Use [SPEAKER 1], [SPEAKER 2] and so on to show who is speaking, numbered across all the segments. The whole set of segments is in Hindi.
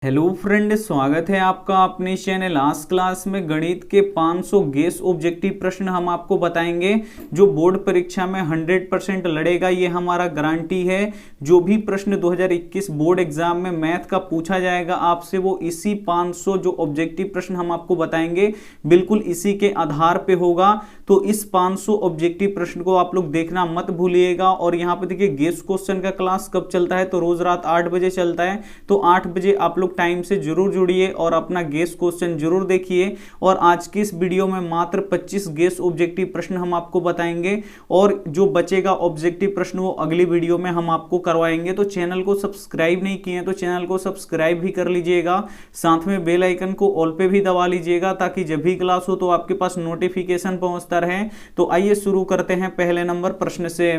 [SPEAKER 1] हेलो फ्रेंड, स्वागत है आपका अपने चैनल आज क्लास में। गणित के 500 गेस ऑब्जेक्टिव प्रश्न हम आपको बताएंगे जो बोर्ड परीक्षा में 100% लड़ेगा, ये हमारा गारंटी है। जो भी प्रश्न 2021 बोर्ड एग्जाम में मैथ का पूछा जाएगा आपसे, वो इसी 500 जो ऑब्जेक्टिव प्रश्न हम आपको बताएंगे बिल्कुल इसी के आधार पे होगा। तो इस 500 ऑब्जेक्टिव प्रश्न को आप लोग देखना मत भूलिएगा। और यहाँ पे देखिए गेस क्वेश्चन का क्लास कब चलता है, तो रोज रात 8 बजे चलता है। तो 8 बजे आप लोग टाइम से जरूर जुड़िए और अपना गेस क्वेश्चन जरूर देखिए। और आज की इस वीडियो में मात्र 25 गेस ऑब्जेक्टिव प्रश्न हम आपको बताएंगे, और जो बचेगा ऑब्जेक्टिव प्रश्न वो अगली वीडियो में हम आपको करवाएंगे। तो चैनल को सब्सक्राइब नहीं किए तो चैनल को सब्सक्राइब भी कर लीजिएगा, साथ में बेल आइकन को ऑल पे भी दबा लीजिएगा ताकि जब भी क्लास हो तो आपके पास नोटिफिकेशन पहुंचता रहे। तो आइए शुरू करते हैं पहले नंबर प्रश्न से।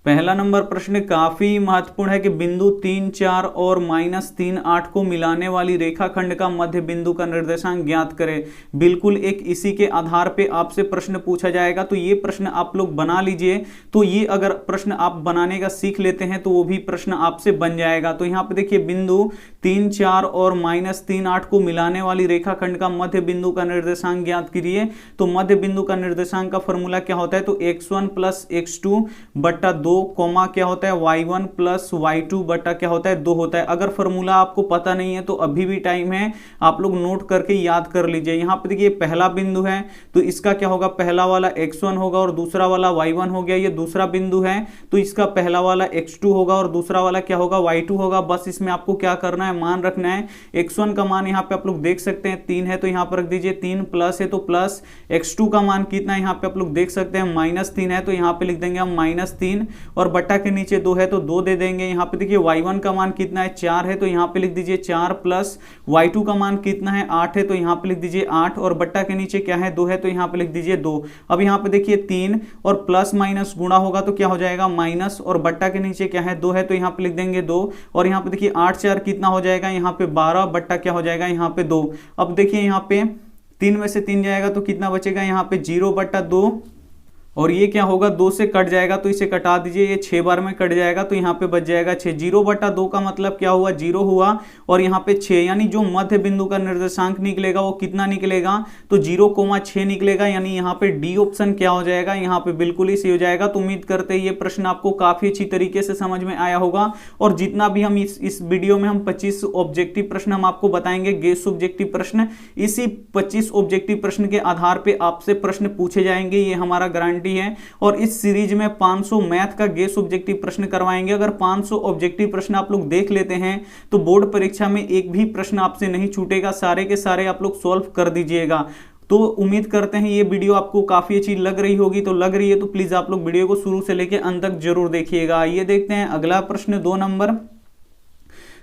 [SPEAKER 1] पहला नंबर प्रश्न काफी महत्वपूर्ण है कि बिंदु 3, 4 और -3, 8 को मिलाने वाली रेखाखंड का मध्य बिंदु का निर्देशांक ज्ञात करें। बिल्कुल एक इसी के आधार पे आपसे प्रश्न पूछा जाएगा, तो ये प्रश्न आप लोग बना लीजिए। तो ये अगर प्रश्न आप बनाने का सीख लेते हैं तो वो भी प्रश्न आपसे बन जाएगा। तो यहाँ पे देखिए बिंदु 3, 4 और -3, 8 को मिलाने वाली रेखाखंड का मध्य बिंदु का निर्देशांक ज्ञात कीजिए। तो मध्य बिंदु का निर्देशांक का फॉर्मूला क्या होता है, तो x1 + x2 बट्टा 2 कोमा क्या होता है y1 + y2 बटा क्या होता है 2 होता है। अगर फॉर्मूला आपको पता नहीं है तो अभी भी टाइम है, आप लोग नोट करके याद कर लीजिए। यहाँ पे देखिए पहला बिंदु है तो इसका क्या होगा, पहला वाला x1 होगा और दूसरा वाला y1 हो गया। ये दूसरा बिंदु है तो इसका पहला वाला x2 होगा और दूसरा वाला क्या होगा, y2 होगा। बस इसमें आपको क्या करना है, मान रखना है। x1 का मान यहाँ पे आप लोग देख सकते हैं 3 है तो यहाँ पर रख दीजिए 3, प्लस है तो प्लस। x2 का मान कितना है यहाँ पे आप लोग देख सकते हैं -3 है तो यहाँ पे लिख देंगे हम -3, और बट्टा के नीचे 2 है तो 2 दे देंगे। यहाँ पे देखिए y1 का मान कितना है 4 है तो यहाँ पे लिख दीजिए 4, प्लस y2 का मान कितना है 8 है तो यहाँ पे लिख दीजिए 8, और बट्टा के नीचे क्या है 2 है तो यहाँ पे लिख दीजिए 2। अब यहाँ पे देखिए 3 और प्लस माइनस गुणा होगा तो क्या हो जाएगा माइनस, और बट्टा के नीचे क्या है 2 है तो यहाँ पे लिख देंगे 2, और यहाँ पे देखिए 8 4 कितना हो जाएगा, यहाँ पे 12, बट्टा क्या हो जाएगा यहाँ पे 2। अब देखिए यहाँ पे 3 में से 3 जाएगा तो कितना बचेगा, यहाँ पे 0/2, और ये क्या होगा 2 से कट जाएगा तो इसे कटा दीजिए, ये 6 बार में कट जाएगा तो यहाँ पे बच जाएगा 6। 0/2 का मतलब क्या हुआ, 0 हुआ, और यहाँ पे 6, यानी जो मध्य बिंदु का निर्देशांक निकलेगा वो कितना निकलेगा, तो 0,6 निकलेगा। यानी यहाँ पे डी ऑप्शन क्या हो जाएगा, यहाँ पे बिल्कुल ही सही हो जाएगा। तो उम्मीद करते हैं ये प्रश्न आपको काफी अच्छी तरीके से समझ में आया होगा। और जितना भी हम इस वीडियो में हम 25 ऑब्जेक्टिव प्रश्न हम आपको बताएंगे, गेस ऑब्जेक्टिव प्रश्न, इसी 25 ऑब्जेक्टिव प्रश्न के आधार पे आपसे प्रश्न पूछे जाएंगे, ये हमारा गारंटी है। और इस सीरीज में 500 मैथ का गेस ऑब्जेक्टिव प्रश्न करवाएंगे। अगर 500 ऑब्जेक्टिव प्रश्न आप लोग देख लेते हैं तो बोर्ड परीक्षा में एक भी प्रश्न आपसे नहीं छूटेगा, सारे के सारे आप लोग सॉल्व कर दीजिएगा। तो उम्मीद करते हैं ये वीडियो आपको काफी अच्छी लग रही होगी। तो लग रही है तो प्लीज आप लोग वीडियो को शुरू से लेकर अंत तक जरूर देखिएगा। ये देखते हैं अगला प्रश्न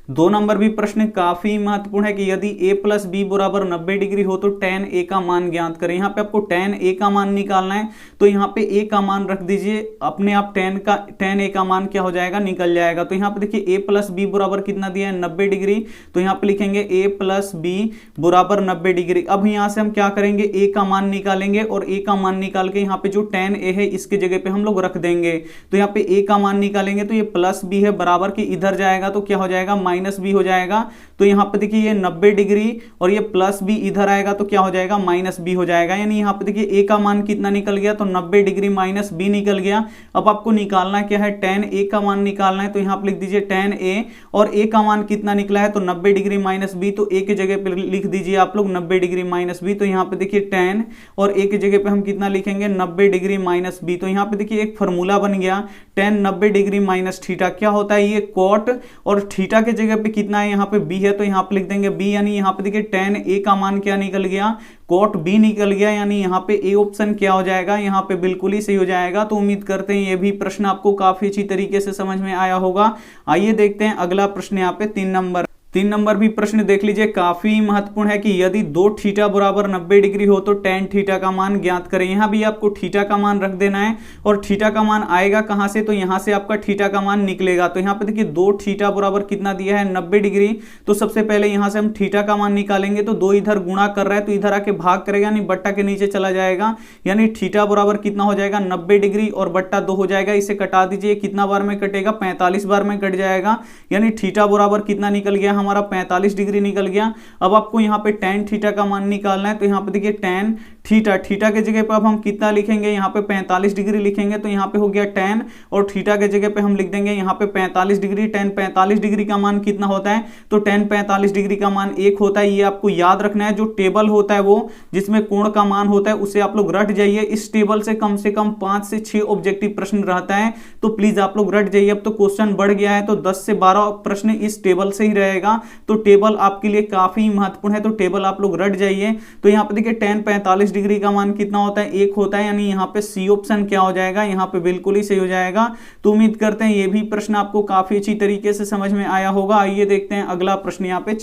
[SPEAKER 1] 2 नंबर भी प्रश्न काफी महत्वपूर्ण है कि यदि a + b = 90 डिग्री हो तो tan a का मान ज्ञात करें। यहाँ पे आपको tan a का मान निकालना है, तो यहाँ पे a का मान रख दीजिए, अपने आप tan a का मान क्या हो जाएगा, निकल जाएगा। तो यहाँ पे देखिए a + b बराबर कितना दिया है 90 डिग्री, तो यहाँ पे लिखेंगे a + b = 90 डिग्री। अब यहाँ से हम क्या करेंगे, a का मान निकालेंगे, और a का मान निकाल के यहाँ पे जो tan a है इसके जगह पे हम लोग रख देंगे। तो यहाँ पे a का मान निकालेंगे तो ये +b है, बराबर के इधर जाएगा तो क्या हो जाएगा, -b हो जाएगा। तो यहाँ पे देखिए ये 90 डिग्री और ये +b इधर आएगा तो क्या हो जाएगा, -b हो जाएगा। यानी यहाँ पे देखिए a का मान कितना निकल गया, तो 90 डिग्री -b निकल गया। अब आपको निकालना क्या है, tan a का मान निकालना है। तो यहाँ पे लिख दीजिए tan a, और a का मान कितना निकला है, तो 90 डिग्री -b, तो a के जगह पे लिख दीजिए आप लोग 90 डिग्री -b। तो यहाँ पे देखिए tan, और a के जगह पे हम कितना लिखेंगे, 90 डिग्री -b। तो यहाँ पे देखिए एक फॉर्मूला बन गया, tan 90 डिग्री -θ क्या होता है, ये cot, और थीटा के जगह पे कितना है, यहाँ पे b है तो यहाँ पे लिख देंगे b। यानी यहाँ पे देखिए tan a का मान क्या निकल गया, cot b निकल गया। यानी यहाँ पे a ऑप्शन क्या हो जाएगा, यहाँ पे बिल्कुल ही सही हो जाएगा। तो उम्मीद करते हैं ये भी प्रश्न आपको काफी अच्छी तरीके से समझ में आया होगा। आइए देखते हैं अगला प्रश्न यहाँ पे 3 नंबर भी प्रश्न देख लीजिए, काफी महत्वपूर्ण है कि यदि 2θ = 90 डिग्री हो तो tan θ का मान ज्ञात करें। यहाँ भी आपको थीटा का मान रख देना है, और थीटा का मान आएगा कहां से, तो यहाँ से आपका थीटा का मान निकलेगा। तो यहाँ पे देखिए 2θ बराबर कितना दिया है 90 डिग्री, तो सबसे पहले यहाँ से हम थीटा का मान निकालेंगे। तो 2 इधर गुणा कर रहा है तो इधर आके भाग करेगा, यानी बट्टा के नीचे चला जाएगा। यानी थीटा बराबर कितना हो जाएगा 90 डिग्री और बट्टा 2 हो जाएगा। इसे कटा दीजिए, कितना बार में कटेगा, 45 बार में कट जाएगा। यानी थीटा बराबर कितना निकल गया हमारा 45 डिग्री निकल गया। अब आपको यहाँ पे tan थीटा का मान निकालना है, तो यहाँ पे देखिए tan थीटा, थीटा के जगह पे अब हम कितना लिखेंगे, यहाँ पे 45 डिग्री लिखेंगे, तो यहाँ पे हो गया tan, और थीटा के जगह पे हम लिख देंगे यहाँ पे 45 डिग्री। tan 45 डिग्री का मान कितना होता है, तो tan 45 डिग्री का मान 1 होता है। ये आपको याद रखना है। जो टेबल होता है वो जिसमें कोण का मान होता है उसे आप लोग रट जाइए। इस टेबल से कम 5 से 6 ऑब्जेक्टिव प्रश्न रहता है, तो प्लीज आप लोग रट जाइए। अब तो क्वेश्चन बढ़ गया है, तो 10 से 12 प्रश्न इस टेबल से ही रहेगा, तो टेबल आपके लिए काफी महत्वपूर्ण है, तो टेबल आप लोग रट जाइए। तो यहाँ पे देखिए tan 45 डिग्री का मान कितना होता है, 1 होता है, यानी यहाँ पे सी ऑप्शन क्या हो जाएगा, यहाँ पे बिल्कुल ही सही हो जाएगा। तो उम्मीद करते हैं ये भी प्रश्न आपको काफी अच्छी तरीके से समझ में आया होगा। आइए देखते हैं अगला प्रश्न, यहाँ पे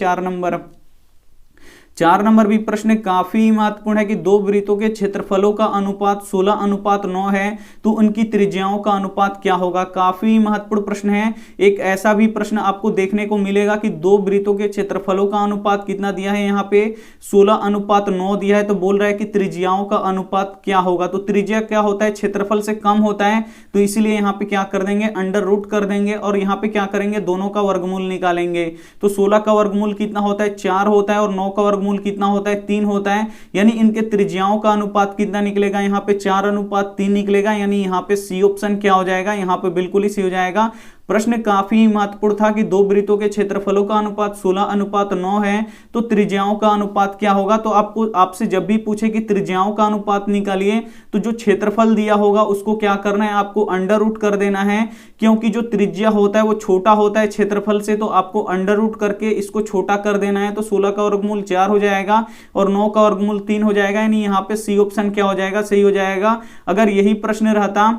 [SPEAKER 1] 4 नंबर भी प्रश्न काफी महत्वपूर्ण है कि दो वृत्तों के क्षेत्रफलों का अनुपात 16:9 है, तो उनकी त्रिज्याओं का अनुपात क्या होगा। काफी महत्वपूर्ण प्रश्न है। एक ऐसा भी प्रश्न आपको देखने को मिलेगा कि दो वृत्तों के क्षेत्रफलों का अनुपात कितना दिया है, यहाँ पे 16:9 दिया है, तो बोल रहा है कि त्रिज्याओं का अनुपात क्या होगा। तो त्रिज्या क्या होता है, क्षेत्रफल से कम होता है, तो इसीलिए यहाँ पे क्या कर देंगे, अंडर रूट कर देंगे, और यहाँ पे क्या करेंगे, दोनों का वर्गमूल निकालेंगे। तो 16 का वर्गमूल कितना होता है, 4 होता है, और 9 का मूल कितना होता है, 3 होता है, यानी इनके त्रिज्याओं का अनुपात कितना निकलेगा, यहाँ पे 4:3 निकलेगा, यानी यहाँ पे सी ऑप्शन क्या हो जाएगा, यहाँ पे बिल्कुल ही सही हो जाएगा। प्रश्न काफी महत्वपूर्ण था कि दो वृत्तों के क्षेत्रफलों का अनुपात 16:9 है, तो त्रिज्याओं का अनुपात क्या होगा। तो आपसे जब भी पूछे कि त्रिज्याओं का अनुपात निकालिए, तो जो क्षेत्रफल दिया होगा उसको क्या करना है, आपको अंडर रूट कर देना है, क्योंकि जो त्रिज्या होता है वो छोटा होता है क्षेत्रफल से, तो आपको अंडर रूट करके इसको छोटा कर देना है। तो 16 का वर्गमूल 4 हो जाएगा, और 9 का वर्गमूल 3 हो जाएगा, यानी यहाँ पे सी ऑप्शन क्या हो जाएगा, सही हो जाएगा। अगर यही प्रश्न रहता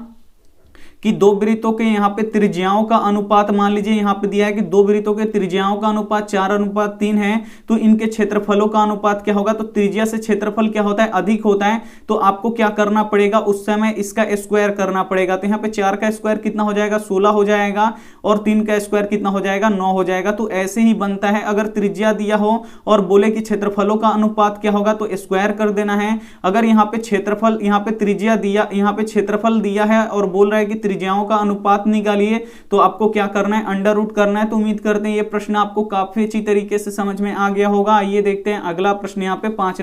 [SPEAKER 1] कि दो वृत्तों के यहाँ पे त्रिज्याओं का अनुपात, मान लीजिए यहाँ पे दिया है कि दो वृत्तों के त्रिज्याओं का अनुपात 4:3 है, तो इनके क्षेत्रफलों का अनुपात क्या होगा। तो त्रिज्या से क्षेत्रफल क्या होता है, अधिक होता है, तो आपको क्या करना पड़ेगा, उस समय इसका स्क्वायर करना पड़ेगा। तो यहाँ पे 4 का स्क्वायर कितना हो जाएगा, 16 हो जाएगा, और 3 का स्क्वायर कितना हो जाएगा, 9 हो जाएगा। तो ऐसे ही बनता है, अगर त्रिज्या दिया हो और बोले कि क्षेत्रफलों का अनुपात क्या होगा, तो स्क्वायर कर देना है। अगर यहाँ पे क्षेत्रफल, यहाँ पे त्रिज्या दिया, यहाँ पे क्षेत्रफल दिया है और बोल रहा है कि त्रिज्याओं का अनुपात निकालिए, तो आपको क्या करना है, अंडर रूट करना है। तो उम्मीद करते हैं ये प्रश्न आपको काफी अच्छी तरीके से समझ में आ गया होगा। आइए देखते हैं अगला प्रश्न, यहाँ पे 5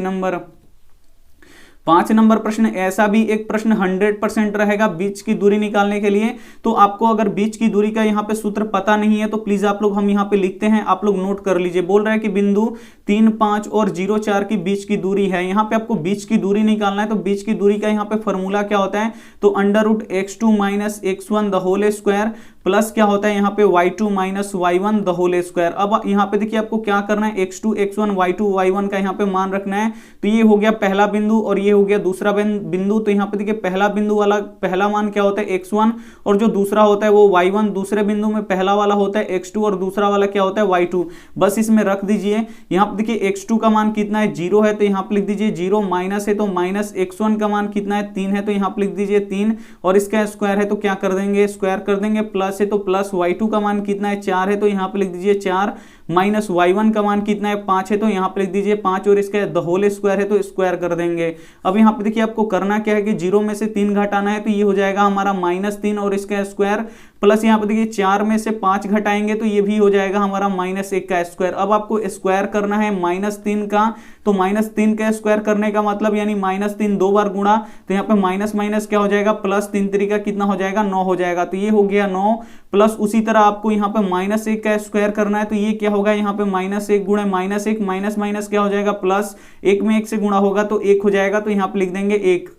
[SPEAKER 1] नंबर प्रश्न। ऐसा भी एक प्रश्न 100% रहेगा बीच की दूरी निकालने के लिए। तो आपको अगर बीच की दूरी का यहाँ पे सूत्र पता नहीं है, तो प्लीज आप लोग, हम यहाँ पे लिखते हैं, आप लोग नोट कर लीजिए। बोल रहा है कि बिंदु 3, 5 और 0, 4 की बीच की दूरी है। यहाँ पे आपको बीच की दूरी निकालना है, तो बीच की दूरी का यहाँ पे फॉर्मूला क्या होता है, तो under root x2 - x1 the whole square, plus क्या होता है यहाँ पे y2 - y1 the whole square. अब यहाँ पे देखिए आपको क्या करना है, x2 x1 y2 y1 का यहाँ पे मान रखना है। तो ये हो गया पहला बिंदु, और ये हो गया दूसरा बिंदु। तो यहाँ पे देखिए पहला बिंदु वाला पहला मान क्या होता है, x1, और जो दूसरा होता है वो y1। दूसरे बिंदु में पहला वाला होता है x2, और दूसरा वाला क्या होता है, y2। बस इसमें रख दीजिए। यहाँ पे देखिए x2 का मान कितना है, 0 है, तो यहाँ पे लिख दीजिए 0, माइनस है तो माइनस, x1 का मान कितना है, 3 है, तो यहाँ पे लिख दीजिए 3, और इसका स्क्वायर है तो क्या कर देंगे, स्क्वायर कर देंगे, प्लस है तो प्लस, y2 का मान कितना है, 4 है, तो यहाँ पे लिख दीजिए 4, माइनस y1 का मान कितना है, 5 है, तो यहाँ पे लिख दीजिए 5, और इसका द होल स्क्वायर है तो स्क्वायर कर देंगे। अब यहाँ पे देखिए आपको करना क्या है कि 0 में से 3 घटाना है, तो ये हो जाएगा हमारा -3, और इसका स्क्वायर, प्लस यहाँ पे देखिए 4 में से 5 घटाएंगे तो ये भी हो जाएगा हमारा -1 का स्क्वायर। अब आपको स्क्वायर करना है -3 का, तो -3 का स्क्वायर करने का मतलब यानी -3 2 बार गुणा, तो यहाँ पे माइनस माइनस क्या हो जाएगा, प्लस, 3 तरीका कितना हो जाएगा, 9 हो जाएगा। तो ये हो गया 9, प्लस उसी तरह आपको यहाँ पे -1 का स्क्वायर करना है, तो ये क्या होगा, यहाँ पे -1 गुणे -1, माइनस माइनस क्या हो जाएगा, प्लस, 1 में 1 से गुणा होगा तो 1 हो जाएगा, तो यहाँ पे लिख देंगे 1।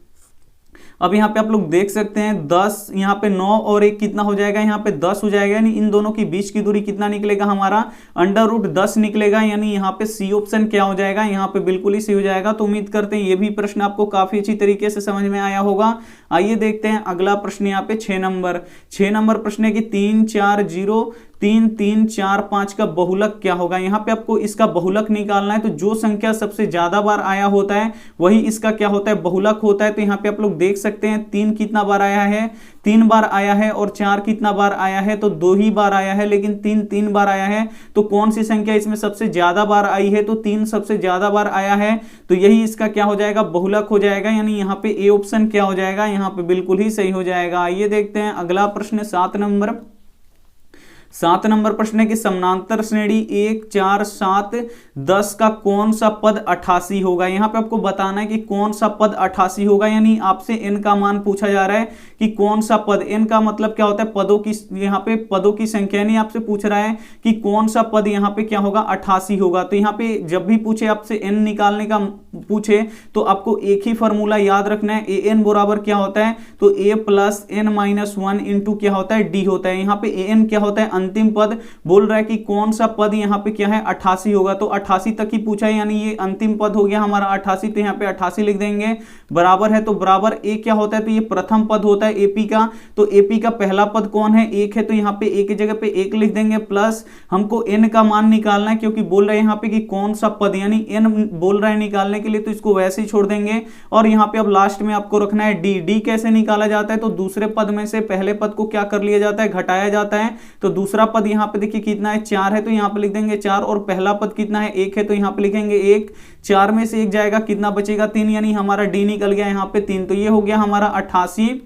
[SPEAKER 1] अब यहाँ पे आप लोग देख सकते हैं 10, यहाँ पे 9 और 1 कितना हो जाएगा, यहाँ पे 10 हो जाएगा, यानी इन दोनों की बीच की दूरी कितना निकलेगा हमारा, अंडर रूट 10 निकलेगा, यानी यहाँ पे सी ऑप्शन क्या हो जाएगा, यहाँ पे बिल्कुल ही सही हो जाएगा। तो उम्मीद करते हैं ये भी प्रश्न आपको काफी अच्छी तरीके से समझ में आया होगा। आइए देखते हैं अगला प्रश्न, यहाँ पे 6 नंबर प्रश्न है कि 3, 4, 0, 3, 3, 4, 5 का बहुलक क्या होगा। यहाँ पे आपको इसका बहुलक निकालना है, तो जो संख्या सबसे ज्यादा बार आया होता है वही इसका क्या होता है, बहुलक होता है। तो यहाँ पे आप लोग देख सकते हैं 3 कितना बार आया है, 3 बार आया है, और 4 कितना बार आया है, तो 2 ही बार आया है, लेकिन 3 बार आया है। तो कौन सी संख्या इसमें सबसे ज्यादा बार आई है, तो 3 सबसे ज्यादा बार आया है, तो यही इसका क्या हो जाएगा, बहुलक हो जाएगा, यानी यहाँ पे ए ऑप्शन क्या हो जाएगा, यहाँ पे बिल्कुल ही सही हो जाएगा। आइए देखते हैं अगला प्रश्न 7 7 नंबर प्रश्न है कि समानांतर श्रेणी 1, 4, 7, 10 का कौन सा पद 88 होगा। यहां पे आपको बताना है कि कौन सा पद 88 होगा, यानी आपसे n का मान पूछा जा रहा है कि कौन सा पद, n का मतलब क्या होता है पदों की, यहाँ पे पदों की संख्या, यानी आपसे पूछ रहा है कि कौन सा पद यहाँ पे क्या होगा 88 होगा। तो यहाँ पे जब भी पूछे आपसे n निकालने का पूछे तो आपको एक ही फॉर्मूला याद रखना है, an बराबर क्या होता है, तो a plus n minus 1 into क्या होता है d होता है। यहाँ पे an क्या होता है अंतिम पद, बोल रहा है कि कौन सा पद यहाँ पे क्या है 88 होगा, तो 88 तक ही पूछा है, यानी ये अंतिम पद हो गया हमारा 88, तो यहाँ पे 88 लिख देंगे। बराबर है, तो बराबर a क्या होता है, तो ये प्रथम पद होता है AP का, तो AP का पहला पद कौन है 1 है, तो यहाँ पे a की जगह पे 1 लिख देंगे, प्लस हमको n का मान निकालना है क्योंकि बोल रहे हैं यहाँ पे कि कौन सा पद, यानी n बोल रहा है निकालने के लिए, तो इसको वैसे ही छोड़ देंगे। और यहाँ पे अब लास्ट में आपको रखना है d कैसे निकाला जाता है, तो दूसरे पद में से पहले पद को क्या कर लिया जाता है, घटाया जाता है। तो दूसरा पद यहाँ पे देखिए कितना है 4 है, तो यहाँ पे लिख देंगे 4, और पहला पद कितना है 1 है, तो यहाँ पे लिखेंगे 1, 4 में से 1 जाएगा, कितना बचेगा 3, यानी हमारा d निकल गया यहाँ पे 3। तो ये हो गया हमारा 88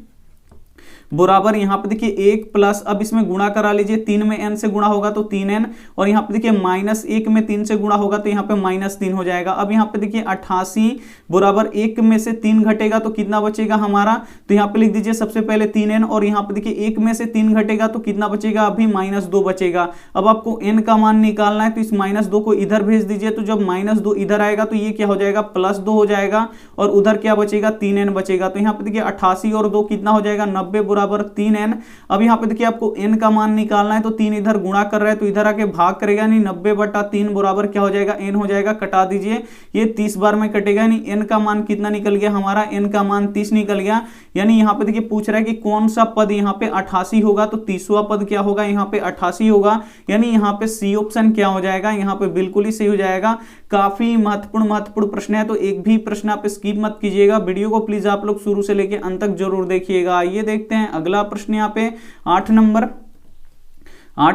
[SPEAKER 1] बराबर यहाँ पे देखिए 1 प्लस, अब इसमें गुणा करा लीजिए, 3 में n से गुणा होगा तो 3n, और यहाँ पे देखिए माइनस 1 में 3 से गुणा होगा तो यहाँ पे -3 हो जाएगा। अब यहाँ पे देखिए 88 बराबर 1 में से 3 घटेगा तो कितना बचेगा हमारा, तो यहाँ पे लिख दीजिए सबसे पहले 3n, और यहाँ पे देखिए 1 में से 3 घटेगा तो कितना बचेगा, अभी -2 बचेगा। अब आपको n का मान निकालना है, तो इस -2 को इधर भेज दीजिए, तो जब -2 इधर आएगा तो ये क्या हो जाएगा +2 हो जाएगा, और उधर क्या बचेगा 3n बचेगा। तो यहाँ पे देखिए 88 और 2 कितना हो जाएगा 90 बराबर 3n। अब यहाँ पे देखिए आपको n का मान निकालना है, तो 3 इधर गुणा कर रहा है तो इधर आके भाग करेगा, यानी 90/3 बराबर क्या हो जाएगा n हो जाएगा, कटा दीजिए, ये 30 बार में कटेगा, यानी n का मान कितना निकल गया हमारा, n का मान 30 निकल गया। यानी यहाँ पे देखिए पूछ रहा है कि कौन सा पद यहाँ पे 88 होगा, तो 30वां पद क्या होगा यहाँ पे 88 होगा, यानी यहाँ पे सी ऑप्शन क्या हो जाएगा, यहाँ पे बिल्कुल ही सही हो जाएगा। काफी महत्वपूर्ण प्रश्न है, तो एक भी प्रश्न आप स्किप मत कीजिएगा, वीडियो को प्लीज आप लोग शुरू से लेकर अंत तक जरूर देखिएगा। आइए देखते हैं अगला प्रश्न यहाँ पे 8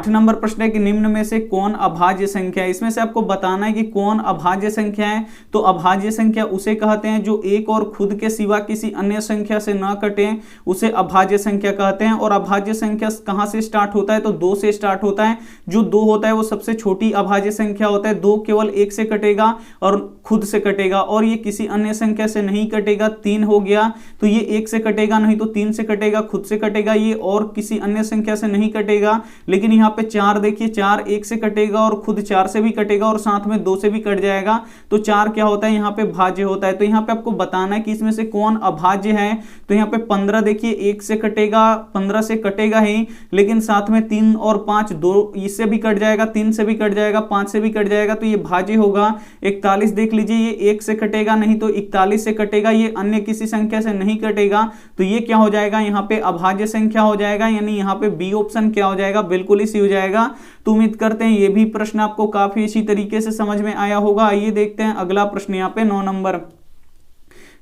[SPEAKER 1] नंबर प्रश्न है कि निम्न में से कौन अभाज्य संख्या है। इसमें से आपको बताना है कि कौन अभाज्य संख्या है। तो अभाज्य संख्या उसे कहते हैं जो एक और खुद के सिवा किसी अन्य संख्या से न कटे, उसे अभाज्य संख्या कहते हैं। और अभाज्य संख्या कहां से स्टार्ट होता है, तो 2 से स्टार्ट होता है। जो 2 होता है वो सबसे छोटी अभाज्य संख्या होता है। 2 केवल 1 से कटेगा और खुद से कटेगा, और ये किसी अन्य संख्या से नहीं कटेगा। 3 हो गया तो ये 1 से कटेगा नहीं, तो 3 से कटेगा, खुद से कटेगा, ये और किसी अन्य संख्या से नहीं कटेगा। लेकिन यहाँ पे 4 देखिए, 4 1 से कटेगा और खुद 4 से भी कटेगा और साथ में 2 से भी कट जाएगा, तो 4 क्या होता है यहाँ पे भाज्य होता है। तो यहाँ पे आपको बताना है कि इसमें से कौन अभाज्य है। तो यहाँ पे 15 देखिए 1 से कटेगा, 15 से कटेगा ही, लेकिन साथ में 3 और 5 2 इससे भी कट जाएगा, 3 से भी कट जाएगा, 5 से भी कट जाएगा, तो ये भाज्य होगा। 41 देख लीजिए, ये 1 से कटेगा नहीं, तो 41 से कटेगा, ये अन्य किसी संख्या से नहीं कटेगा, तो ये क्या हो जाएगा यहाँ पे अभाज्य संख्या हो जाएगा। यानी यहाँ पे बी ऑप्शन क्या हो जाएगा, बिल्कुल ही हो जाएगा। तो उम्मीद करते हैं ये भी प्रश्न आपको काफी अच्छी तरीके से समझ में आया होगा। आइए देखते हैं अगला प्रश्न यहाँ पे 9 नंबर।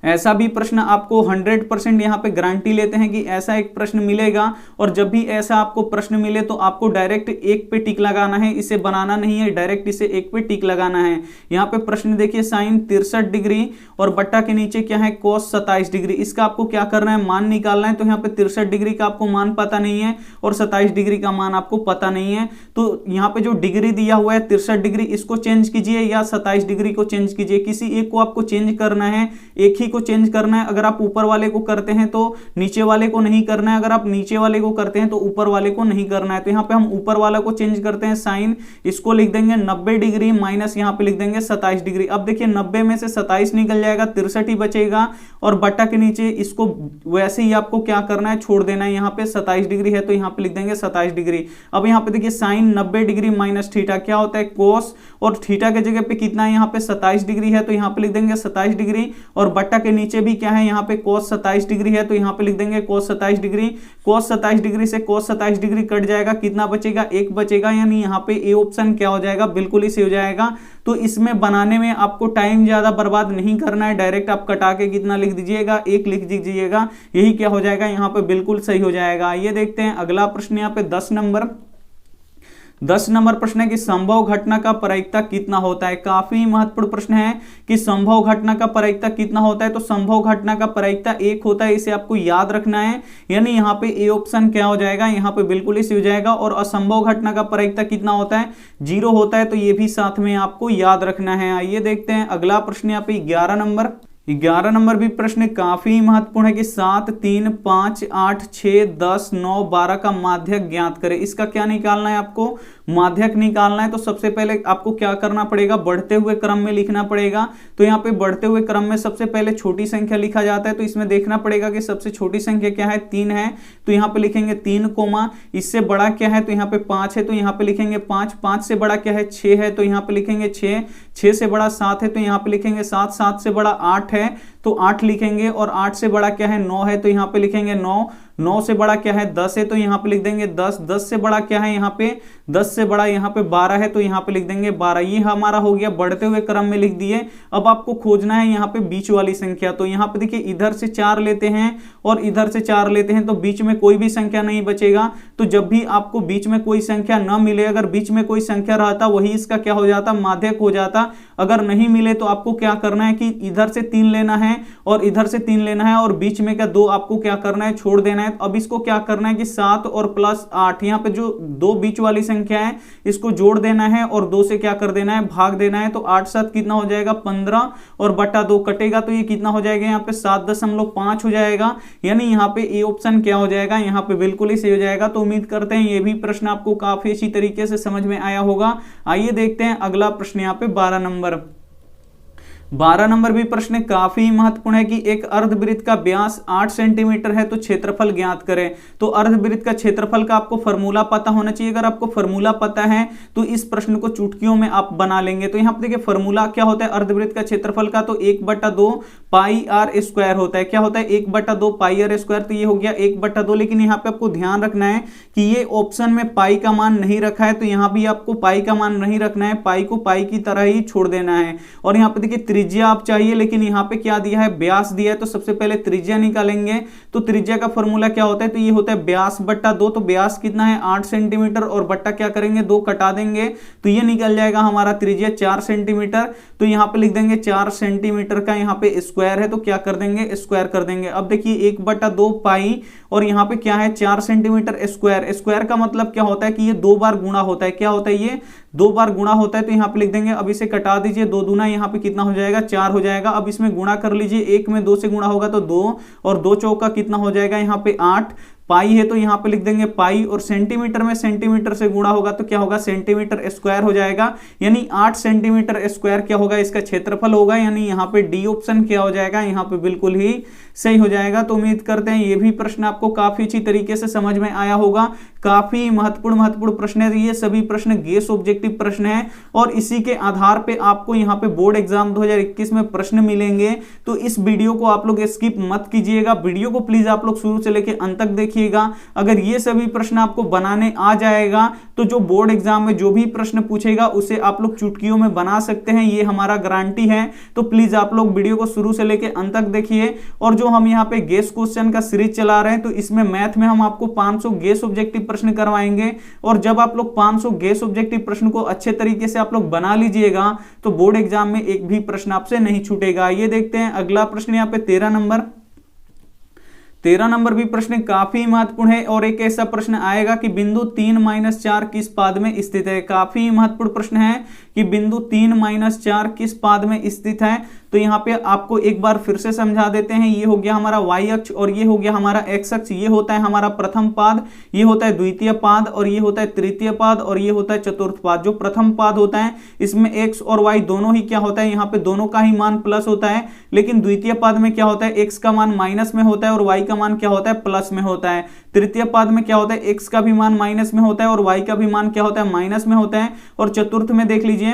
[SPEAKER 1] ऐसा भी प्रश्न आपको 100% यहाँ पे गारंटी लेते हैं कि ऐसा एक प्रश्न मिलेगा, और जब भी ऐसा आपको प्रश्न मिले तो आपको डायरेक्ट 1 पे टिक लगाना है, इसे बनाना नहीं है, डायरेक्ट इसे 1 पे टिक लगाना है। यहाँ पे प्रश्न देखिए साइन 63 डिग्री और बट्टा के नीचे क्या है कोस 27 डिग्री। इसका आपको क्या करना है, मान निकालना है। तो यहाँ पे 63 डिग्री का आपको मान पता नहीं है और 27 डिग्री का मान आपको पता नहीं है, तो यहाँ पे जो डिग्री दिया हुआ है 63 डिग्री, इसको चेंज कीजिए या 27 डिग्री को चेंज कीजिए। किसी एक को आपको चेंज करना है, एक ही को चेंज करना है। अगर आप ऊपर वाले को करते हैं तो नीचे वाले को नहीं करना है, अगर आप नीचे वाले को करते हैं तो ऊपर वाले को नहीं करना है। तो यहाँ पे हम ऊपर वाला को चेंज करते हैं, साइन इसको लिख देंगे 90 डिग्री माइनस यहाँ पे लिख देंगे 27 डिग्री। अब देखिए 90 में से 27 निकल जाएगा, 63 ही बचेगा, और बट्टा के नीचे इसको वैसे ही आपको क्या करना है, छोड़ देना है। यहाँ पे 27 डिग्री है तो यहाँ पे लिख देंगे 27 डिग्री। अब यहाँ पे देखिए साइन 90 डिग्री माइनस थीटा क्या होता है कोस, और थीटा के जगह पे कितना है यहाँ पे 27 डिग्री है, तो यहाँ पे लिख देंगे 27 डिग्री, और बट्टा के नीचे भी क्या है यहाँ पे cos 27 डिग्री है, तो यहाँ पे लिख देंगे cos 27 डिग्री। cos 27 डिग्री से cos 27 डिग्री कट जाएगा, कितना बचेगा 1 बचेगा, यानी यहाँ पे ए ऑप्शन क्या हो जाएगा, बिल्कुल ही सही हो जाएगा। तो इसमें बनाने में आपको टाइम ज्यादा बर्बाद नहीं करना है, डायरेक्ट आप कटा के कितना लिख दीजिएगा 1 लिख दीजिएगा, यही क्या हो जाएगा यहाँ पे बिल्कुल सही हो जाएगा। ये देखते हैं अगला प्रश्न यहाँ पे 10 नंबर। 10 नंबर प्रश्न है कि संभव घटना का प्रायिकता कितना होता है। काफी महत्वपूर्ण प्रश्न है कि संभव घटना का प्रायिकता कितना होता है। तो संभव घटना का प्रायिकता 1 होता है, इसे आपको याद रखना है। यानी यहाँ पे ए ऑप्शन क्या हो जाएगा, यहाँ पे बिल्कुल ही सही हो जाएगा। और असंभव घटना का प्रायिकता कितना होता है, 0 होता है। तो ये भी साथ में आपको याद रखना है। आइए देखते हैं अगला प्रश्न यहाँ पे 11 नंबर भी प्रश्न काफी महत्वपूर्ण है कि 7, 3, 5, 8, 6, 10, 9, 12 का माध्यक ज्ञात करें। इसका क्या निकालना है, आपको माध्यक निकालना है। तो सबसे पहले आपको क्या करना पड़ेगा, बढ़ते हुए क्रम में लिखना पड़ेगा। तो यहाँ पे बढ़ते हुए क्रम में सबसे पहले छोटी संख्या लिखा जाता है। तो इसमें देखना पड़ेगा कि सबसे छोटी संख्या क्या है, 3 है। तो यहाँ पे लिखेंगे 3 कोमा, इससे बड़ा क्या है, तो यहाँ पे 5 है। तो यहाँ पे लिखेंगे 5, 5 से बड़ा क्या है, 6 है। तो यहाँ पे लिखेंगे 6, 6 से बड़ा 7 है। तो यहाँ पे लिखेंगे 7, 7 से बड़ा 8 है। तो 8 लिखेंगे। और 8 से बड़ा क्या है, 9 है। तो यहाँ पे लिखेंगे 9, 9 से बड़ा क्या है, 10 है। तो यहाँ पे लिख देंगे 10, 10 से बड़ा क्या है, यहाँ पे 10 से बड़ा यहाँ पे 12 है। तो यहाँ पे लिख देंगे 12। ये हमारा हो गया बढ़ते हुए क्रम में लिख दिए। अब आपको खोजना है यहाँ पे बीच वाली संख्या। तो यहाँ पे देखिए इधर से 4 लेते हैं और इधर से 4 लेते हैं, तो बीच में कोई भी संख्या नहीं बचेगा। तो जब भी आपको बीच में कोई संख्या न मिले, अगर बीच में कोई संख्या रहता वही इसका क्या हो जाता, माध्यक हो जाता। अगर नहीं मिले तो आपको क्या करना है कि इधर से 3 लेना है और इधर से 3 लेना है और बीच में का 2 आपको क्या करना है, छोड़ देना है। अब इसको क्या करना है कि 7 और प्लस 8, यहाँ पे जो 2 बीच वाली संख्या है इसको जोड़ देना है और 2 से क्या कर देना है, भाग देना है। तो 8 7 कितना हो जाएगा, 15 और बटा 2 कटेगा। तो ये कितना हो जाएगा, यहाँ पे 7.5 हो जाएगा। यानी यहाँ पे ए ऑप्शन क्या हो जाएगा, यहाँ पे बिल्कुल ही सही हो जाएगा। तो उम्मीद करते हैं ये भी प्रश्न आपको काफी अच्छी तरीके से समझ में आया होगा। आइए देखते हैं अगला प्रश्न यहाँ पे 12 नंबर भी प्रश्न काफी महत्वपूर्ण है कि एक अर्धवृत्त का व्यास 8 सेंटीमीटर है, तो क्षेत्रफल ज्ञात करें। तो अर्धवृत्त का क्षेत्रफल का आपको फॉर्मूला पता होना चाहिए। अगर आपको फॉर्मूला पता है तो इस प्रश्न को चुटकियों में आप बना लेंगे। तो यहाँ पे देखिए फॉर्मूला क्या होता है अर्धवृत्त का क्षेत्रफल का, तो 1/2 पाई आर स्क्वायर होता है। क्या होता है, 1/2 पाई आर स्क्वायर। तो ये हो गया 1/2। लेकिन यहाँ पे आपको ध्यान रखना है कि ये ऑप्शन में पाई का मान नहीं रखा है, तो यहाँ भी आपको पाई का मान नहीं रखना है, पाई को पाई की तरह ही छोड़ देना है। और यहाँ पे देखिए त्रिज्या आप चाहिए, लेकिन यहाँ पे क्या दिया है, व्यास दिया है। तो सबसे पहले त्रिज्या निकालेंगे। तो त्रिज्या का फॉर्मूला क्या होता है, तो ये होता है व्यास बट्टा 2। तो व्यास कितना है, 8 सेंटीमीटर और बट्टा क्या करेंगे, 2 कटा देंगे। तो ये निकल जाएगा हमारा त्रिज्या 4 सेंटीमीटर। तो यहाँ पे लिख देंगे 4 सेंटीमीटर का यहाँ पे स्क्वायर है, तो क्या कर देंगे, स्क्वायर कर देंगे। अब देखिए 1/2 पाई और यहाँ पे क्या है 4 सेंटीमीटर स्क्वायर। स्क्वायर का मतलब क्या होता है कि ये 2 बार गुणा होता है। क्या होता है, ये 2 बार गुणा होता है। तो यहाँ पे लिख देंगे, अब इसे कटा दीजिए, 2 दूना यहाँ पे कितना हो जाएगा, 4 हो जाएगा। अब इसमें गुणा कर लीजिए, 1 में 2 से गुणा होगा तो 2 और 2 चौका कितना हो जाएगा, यहाँ पे 8 पाई है। तो यहाँ पे लिख देंगे पाई और सेंटीमीटर में सेंटीमीटर से गुणा होगा तो क्या होगा, सेंटीमीटर स्क्वायर हो जाएगा। यानी 8 सेंटीमीटर स्क्वायर क्या होगा, इसका क्षेत्रफल होगा। यानी यहाँ पे डी ऑप्शन क्या हो जाएगा, यहाँ पे बिल्कुल ही सही हो जाएगा। तो उम्मीद करते हैं ये भी प्रश्न आपको काफी अच्छी तरीके से समझ में आया होगा। काफी महत्वपूर्ण प्रश्न है ये सभी प्रश्न, गेस ऑब्जेक्टिव प्रश्न है और इसी के आधार पे आपको यहाँ पे बोर्ड एग्जाम 2021 में प्रश्न मिलेंगे। तो इस वीडियो को आप लोग स्किप मत कीजिएगा, वीडियो को प्लीज आप लोग शुरू से लेकर अंत तक देखिएगा। अगर ये सभी प्रश्न आपको बनाने आ जाएगा तो जो बोर्ड एग्जाम में जो भी प्रश्न पूछेगा उसे आप लोग चुटकियों में बना सकते हैं, ये हमारा गारंटी है। तो प्लीज आप लोग वीडियो को शुरू से लेकर अंत तक देखिए। और जो हम यहाँ पे गेस क्वेश्चन का सीरीज चला रहे हैं, तो इसमें मैथ में हम आपको 500 गेस ऑब्जेक्टिव प्रश्न करवाएंगे। और जब आप लोग 500 गेस ऑब्जेक्टिव प्रश्न को अच्छे तरीके से आप लोग बना लीजिएगा तो बोर्ड एग्जाम में एक भी प्रश्न आपसे नहीं छूटेगा। ये देखते हैं अगला प्रश्न यहाँ पे 13 नंबर भी प्रश्न काफी महत्वपूर्ण है और एक ऐसा प्रश्न आएगा कि बिंदु 3-4 किस पाद में स्थित है। काफी महत्वपूर्ण प्रश्न है कि बिंदु 3-4 किस पाद में स्थित है। तो यहाँ पे आपको एक बार फिर से समझा देते हैं। ये हो गया हमारा y अक्ष और ये हो गया हमारा x अक्ष। ये होता है हमारा प्रथम पाद, ये होता है द्वितीय पाद और ये होता है तृतीय पाद और ये होता है चतुर्थ पाद। जो प्रथम पाद होता है इसमें x और y दोनों ही क्या होता है, यहाँ पे दोनों का ही मान प्लस होता है। लेकिन द्वितीय पाद में क्या होता है, x का मान माइनस में होता है और y का मान क्या होता है, प्लस में होता है। तृतीय पाद में क्या होता है, x का भी मान माइनस में होता है और y का भी मान क्या होता है, माइनस में होता है। और चतुर्थ में देख लीजिए,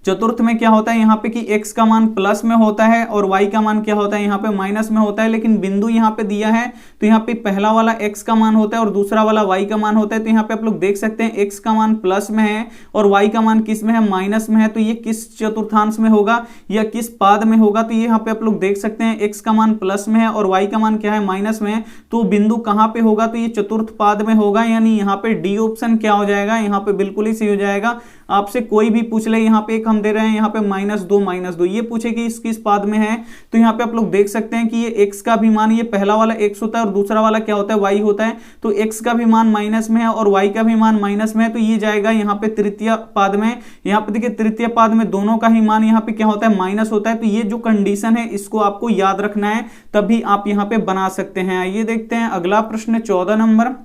[SPEAKER 1] चतुर्थ में क्या होता है यहाँ पे कि x का मान प्लस में होता है और y का मान क्या होता है यहाँ पे माइनस में होता है, लेकिन बिंदु यहाँ पे दिया है तो यहाँ पे पहला वाला x का मान होता है और दूसरा वाला y का मान होता है। तो यहाँ पे आप लोग देख सकते हैं x का मान प्लस में है और y का मान किस में है, माइनस में है। तो ये किस चतुर्थांश में होगा या किस पाद में होगा, तो ये यहाँ पे आप लोग देख सकते हैं x का मान प्लस में है और y का मान क्या है, माइनस में है। तो बिंदु कहाँ पे होगा, तो ये चतुर्थ पाद में होगा, यानी यहाँ पे डी ऑप्शन क्या हो जाएगा, यहाँ पे बिल्कुल ही सही हो जाएगा। आपसे कोई भी पूछ ले, यहाँ पे एक हम दे रहे हैं यहाँ पे -2 ये पूछे कि इस किस पाद में है, तो यहाँ पे आप लोग देख सकते हैं कि ये x का भी मान, ये पहला वाला x होता है और दूसरा वाला क्या होता है, y होता है। तो x का भी मान माइनस में है और y का भी मान माइनस में है, तो ये जाएगा यहाँ पे तृतीय पाद में। यहाँ पे देखिए तृतीय पाद में दोनों का ही मान यहाँ पे क्या होता है, माइनस होता है। तो ये जो कंडीशन है इसको आपको याद रखना है, तभी आप यहाँ पे बना सकते हैं। आइए देखते हैं अगला प्रश्न 14 नंबर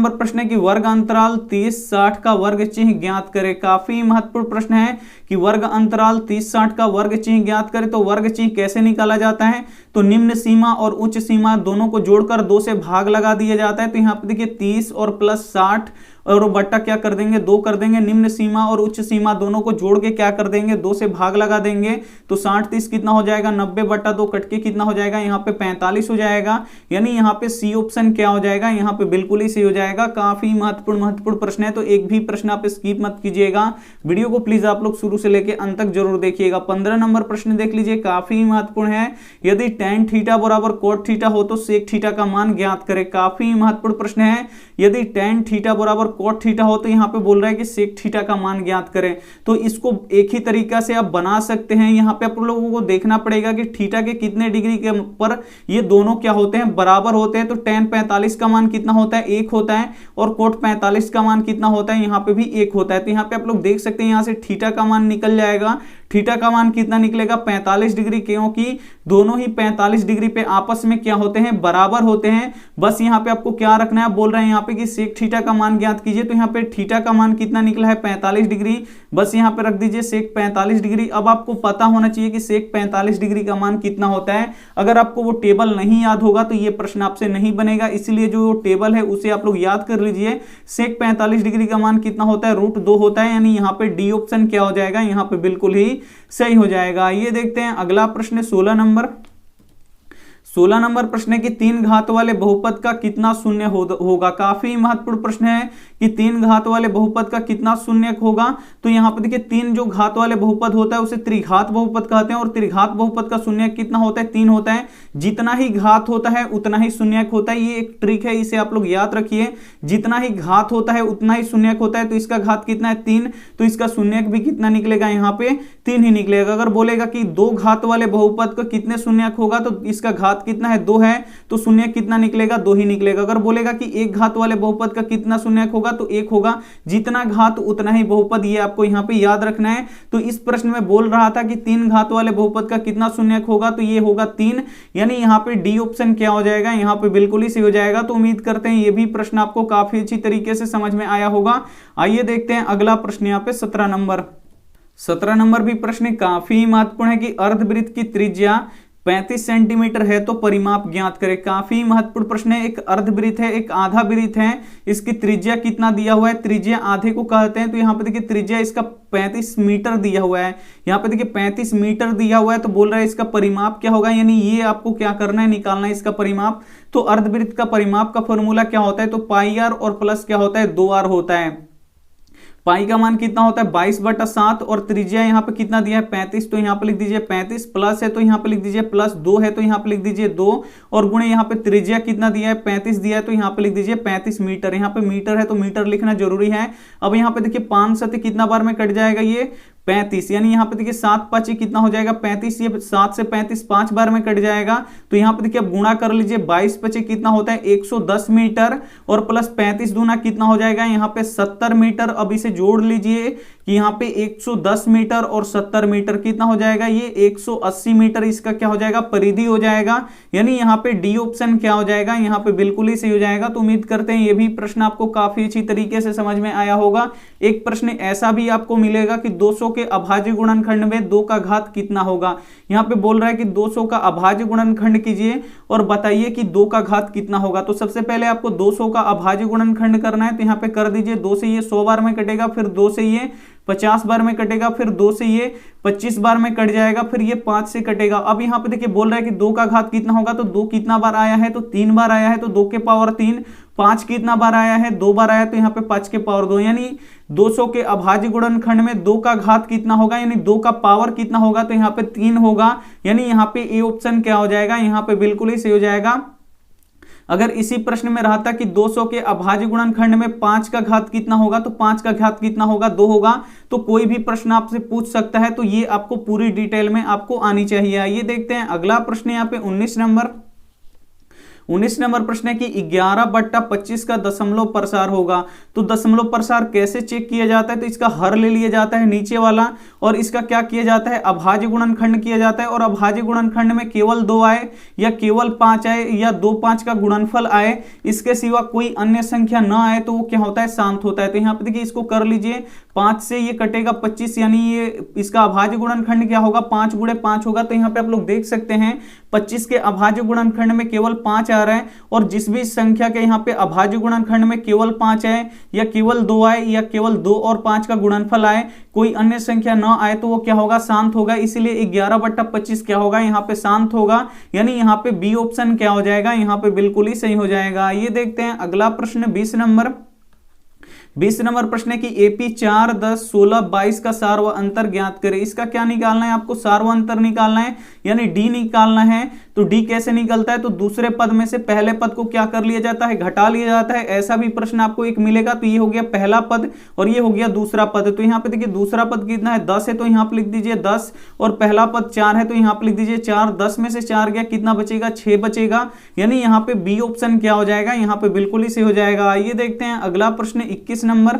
[SPEAKER 1] प्रश्न है कि वर्ग अंतराल 30-60 का वर्ग चिन्ह ज्ञात करें। काफी महत्वपूर्ण प्रश्न है कि वर्ग अंतराल 30-60 का वर्ग चिन्ह ज्ञात करें। तो वर्ग चिन्ह कैसे निकाला जाता है, तो निम्न सीमा और उच्च सीमा दोनों को जोड़कर 2 से भाग लगा दिया जाता है। तो यहाँ पे देखिए 30 और प्लस 60 और बट्टा क्या कर देंगे, 2 कर देंगे। निम्न सीमा और उच्च सीमा दोनों को जोड़ के क्या कर देंगे, 2 से भाग लगा देंगे। तो 60-30 कितना हो जाएगा, 90/2 कट के कितना हो जाएगा, यहाँ पे 45 हो जाएगा। यानी यहाँ पे सी ऑप्शन क्या हो जाएगा, यहाँ पे बिल्कुल ही सही हो जाएगा। काफी महत्वपूर्ण प्रश्न है, तो एक भी प्रश्न आप स्किप मत कीजिएगा। वीडियो को प्लीज आप लोग शुरू से लेके अंत तक जरूर देखिएगा। 15 नंबर प्रश्न देख लीजिए, काफी महत्वपूर्ण है। यदि tan थीटा बराबर cot थीटा हो तो sec थीटा का मान ज्ञात करें। काफी महत्वपूर्ण प्रश्न है। यदि tan थीटा बराबर cot थीटा हो तो यहाँ पे बोल रहा है कि sec थीटा का मान ज्ञात करें। तो इसको एक ही तरीका से आप बना सकते हैं। यहाँ पे आप लोगों को देखना पड़ेगा कि थीटा के कितने डिग्री के पर ये दोनों क्या होते हैं, बराबर होते हैं। तो tan 45 का मान कितना होता है, 1 होता है और cot 45 का मान कितना होता है, यहाँ पे भी 1 होता है। तो यहाँ पे आप लोग देख सकते हैं यहाँ से थीटा का मान निकल जाएगा। थीटा का मान कितना निकलेगा, 45 डिग्री, क्योंकि दोनों ही 45 डिग्री पे आपस में क्या होते हैं, बराबर होते हैं। बस यहाँ पे आपको क्या रखना है, बोल रहे हैं यहाँ पे कि सेक थीटा का मान ज्ञात कीजिए। तो यहाँ पे थीटा का मान कितना निकला है, 45 डिग्री। बस यहाँ पे रख दीजिए सेक 45 डिग्री। अब आपको पता होना चाहिए कि सेक 45 डिग्री का मान कितना होता है। अगर आपको वो टेबल नहीं याद होगा तो ये प्रश्न आपसे नहीं बनेगा, इसलिए जो टेबल है उसे आप लोग याद कर लीजिए। सेक 45 डिग्री का मान कितना होता है, √2 होता है। यानी यहाँ पे डी ऑप्शन क्या हो जाएगा, यहाँ पे बिल्कुल ही सही हो जाएगा। ये देखते हैं अगला प्रश्न 16 नंबर प्रश्न है कि 3 घात वाले बहुपद का कितना शून्य होगा। काफी महत्वपूर्ण प्रश्न है कि 3 घात वाले बहुपद का कितना शून्य होगा। तो यहाँ पे देखिए 3 जो घात वाले बहुपद होता है उसे त्रिघात बहुपद कहते हैं और त्रिघात बहुपद का शून्य कितना होता है, 3 होता है। जितना ही घात होता है उतना ही शून्यक होता है। ये एक ट्रिक है, इसे आप लोग याद रखिए। जितना ही घात होता है उतना ही शून्यक होता है। तो इसका घात कितना है, 3, तो इसका शून्यक भी कितना निकलेगा, यहाँ पे 3 ही निकलेगा। अगर बोलेगा कि 2 घात वाले बहुपद का कितने शून्यक होगा तो इसका घात कितना है, 2 है, तो शून्य कितना निकलेगा, 2 ही निकलेगा। अगर बोलेगा कि 1 घात वाले बहुपद का कितना शून्यक होगा तो 1 होगा। जितना घात उतना ही बहुपद, ये आपको यहाँ पे याद रखना है। तो इस प्रश्न में बोल रहा था कि 3 घात वाले बहुपद का कितना शून्यक होगा, तो ये होगा 3। यानी यहाँ पे डी ऑप्शन क्या हो जाएगा, यहाँ पे बिल्कुल ही सही हो जाएगा। तो उम्मीद करते हैं ये भी प्रश्न आपको काफी अच्छी तरीके से समझ में आया होगा। आइए देखते हैं अगला प्रश्न यहाँ पे 17 नंबर भी प्रश्न काफी महत्वपूर्ण है कि अर्धवृत्त की त्रिज्या 35 सेंटीमीटर है तो परिमाप ज्ञात करें। काफी महत्वपूर्ण प्रश्न है। एक अर्धवृत्त है, एक आधा वृत्त है, इसकी त्रिज्या कितना दिया हुआ है, त्रिज्या आधे को कहते हैं। तो यहाँ पे देखिए त्रिज्या इसका 35 मीटर दिया हुआ है। यहाँ पे देखिए 35 मीटर दिया हुआ है, तो बोल रहा है इसका परिमाप क्या होगा। यानी ये आपको क्या करना है, निकालना है इसका परिमाप। तो अर्धवृत्त का परिमाप का फॉर्मूला क्या होता है, तो πr और प्लस क्या होता है, 2r होता है। पाई का मान कितना होता है, 22/7 और त्रिज्या यहाँ पे कितना दिया है, 35। तो यहाँ पे लिख दीजिए 35, प्लस है तो यहाँ पे लिख दीजिए प्लस, 2 है तो यहाँ पे लिख दीजिए 2 और गुणे यहाँ पे त्रिज्या कितना दिया है, 35 दिया है तो यहाँ पे लिख दीजिए 35 मीटर। यहाँ पे मीटर है तो मीटर लिखना जरूरी है। अब यहाँ पे देखिए 5 सतह कितना बार में कट जाएगा, ये 35। यानी यहाँ पे देखिए 7 5 कितना हो जाएगा, 35। ये 7 से 35 5 बार में कट जाएगा। तो यहाँ पे देखिए अब गुणा कर लीजिए, 22 5 कितना होता है, 110 मीटर और प्लस 35 दूना कितना हो जाएगा, यहाँ पे 70 मीटर। अब इसे जोड़ लीजिए कि यहाँ पे 110 मीटर और 70 मीटर कितना हो जाएगा, ये 180 मीटर। इसका क्या हो जाएगा, परिधि हो जाएगा। यानी यहाँ पे डी ऑप्शन क्या हो जाएगा, यहाँ पे बिल्कुल ही सही हो जाएगा। तो उम्मीद करते हैं ये भी प्रश्न आपको काफी अच्छी तरीके से समझ में आया होगा। एक प्रश्न ऐसा भी आपको मिलेगा कि 200 के अभाज्य गुणनखंड में 2 का घात कितना होगा। यहाँ पे बोल रहा है कि 200 का अभाज्य गुणनखंड कीजिए और बताइए कि 2 का घात कितना होगा। तो सबसे पहले आपको 200 का अभाज्य गुणनखंड करना है। तो यहाँ पे कर दीजिए, 2 से ये 100 बार में कटेगा, फिर 2 से ये 50 बार में कटेगा, फिर 2 से ये 25 बार में कट जाएगा, फिर ये 5 से कटेगा। अब यहाँ पे देखिए बोल रहा है कि 2 का घात कितना होगा, तो 2 कितना बार आया है, तो 3 बार आया है, तो 2 के पावर 3। 5 कितना बार आया है, 2 बार आया, तो यहाँ पे 5 के पावर 2, यानी 200 के अभाज्य गुणनखंड में 2 का घात कितना होगा, यानी 2 का पावर कितना होगा, तो यहाँ पे 3 होगा। यानी यहाँ पे ए ऑप्शन क्या हो जाएगा, यहाँ पे बिल्कुल ही सही हो जाएगा। अगर इसी प्रश्न में रहा था कि 200 के अभाज्य गुणनखंड में 5 का घात कितना होगा, तो 5 का घात कितना होगा, 2 होगा। तो कोई भी प्रश्न आपसे पूछ सकता है, तो ये आपको पूरी डिटेल में आपको आनी चाहिए। आइए देखते हैं अगला प्रश्न यहाँ पे 19 नंबर प्रश्न है कि 11/25 का दशमलव प्रसार होगा। तो दशमलव प्रसार कैसे चेक किया जाता है, तो इसका हर ले लिया जाता है नीचे वाला, और इसका क्या किया जाता है, अभाज्य गुणनखंड किया जाता है। और अभाज्य गुणनखंड में केवल 2 आए या केवल 5 आए या 2 5 का गुणनफल आए, इसके सिवा कोई अन्य संख्या ना आए, तो वो क्या होता है, शांत होता है। तो यहाँ पे देखिए इसको कर लीजिए, 5 से ये कटेगा 25, यानी ये इसका अभाज्य गुणनखंड क्या होगा, 5 गुणे 5 होगा। तो यहाँ पे आप लोग देख सकते हैं 25 के अभाज्य गुणनखंड में केवल 5 आ रहा है, और जिस भी संख्या के यहाँ पे अभाज्य गुणनखंड में केवल 5 आए या केवल 2 आए या केवल 2 और 5 का गुणनफल आए, कोई अन्य संख्या ना आए, तो वो क्या होगा, शांत होगा। इसलिए 11/25 क्या होगा, यहाँ पे शांत होगा। यानी यहाँ पे बी ऑप्शन क्या हो जाएगा, यहाँ पे बिल्कुल ही सही हो जाएगा। ये देखते हैं अगला प्रश्न 20 नंबर प्रश्न है कि AP 4, 10, 16, 22 का सार व अंतर ज्ञात करें। इसका क्या निकालना है, आपको सार व अंतर निकालना है, यानी डी निकालना है। तो डी कैसे निकलता है, तो दूसरे पद में से पहले पद को क्या कर लिया जाता है, घटा लिया जाता है। ऐसा भी प्रश्न आपको एक मिलेगा। तो ये हो गया पहला पद और ये हो गया दूसरा पद। तो यहाँ पे देखिए दूसरा पद कितना है, 10 है, तो यहाँ पे लिख दीजिए 10, और पहला पद 4 है, तो यहाँ पे लिख दीजिए 4। 10 में से 4 गया, कितना बचेगा, 6 बचेगा। यानी यहाँ पे बी ऑप्शन क्या हो जाएगा, यहाँ पे बिल्कुल ही सही हो जाएगा। आइए देखते हैं अगला प्रश्न 21 नंबर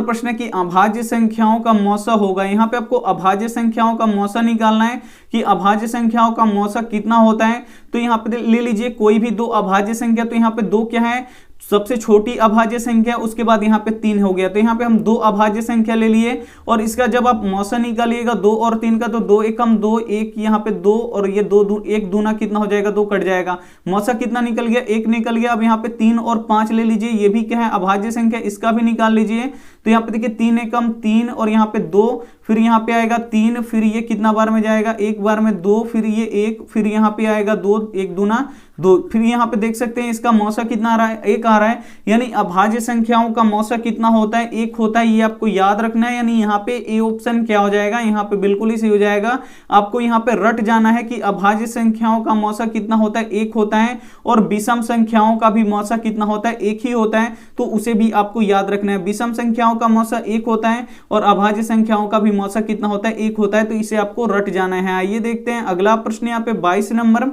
[SPEAKER 1] प्रश्न है कि अभाज्य संख्याओं का मौसा होगा। यहाँ पे आपको अभाज्य संख्याओं का मौसा निकालना है कि अभाज्य संख्याओं का मौसा कितना होता है। तो यहाँ पे ले लीजिए कोई भी 2 अभाज्य संख्या, तो यहाँ पे 2 क्या है, सबसे छोटी अभाज्य संख्या, उसके बाद यहाँ पे 3 हो गया। तो यहाँ पे हम 2 अभाज्य संख्या ले लिए, और इसका जब आप मौसा निकालिएगा 2 और 3 का, तो 2 एकम 2, 1 यहाँ पे 2, और ये 2 1 दूना कितना हो जाएगा, 2 कट जाएगा। मौसा कितना निकल गया, 1 निकल गया। अब यहाँ पे 3 और 5 ले लीजिए, ये भी क्या है, अभाज्य संख्या, इसका भी निकाल लीजिए। तो यहाँ पे देखिए 3 एकम 3, और यहाँ पे 2, फिर यहाँ पे आएगा 3, फिर ये कितना बार में जाएगा, 1 बार में 2, फिर ये 1, फिर यहाँ पे आएगा 2, 1 दूना 2, फिर यहाँ पे देख सकते हैं इसका मौसा कितना आ रहा है, 1 आ रहा है। यानी अभाज्य संख्याओं का मौसा कितना होता है, 1 होता है। ये आपको याद रखना है। यानी यहाँ पे ए ऑप्शन क्या हो जाएगा, यहाँ पे बिल्कुल ही सही हो जाएगा। आपको यहाँ पे रट जाना है कि अभाज्य संख्याओं का मौसा कितना होता है, 1 होता है, और विषम संख्याओं का भी मौसा कितना होता है, 1 ही होता है। तो उसे भी आपको याद रखना है। विषम संख्याओं का मौसा 1 होता है और अभाज्य संख्याओं का भी मौसा कितना होता है, 1 होता है। तो इसे आपको रट जाना है। आइए देखते हैं अगला प्रश्न यहाँ पे 22 नंबर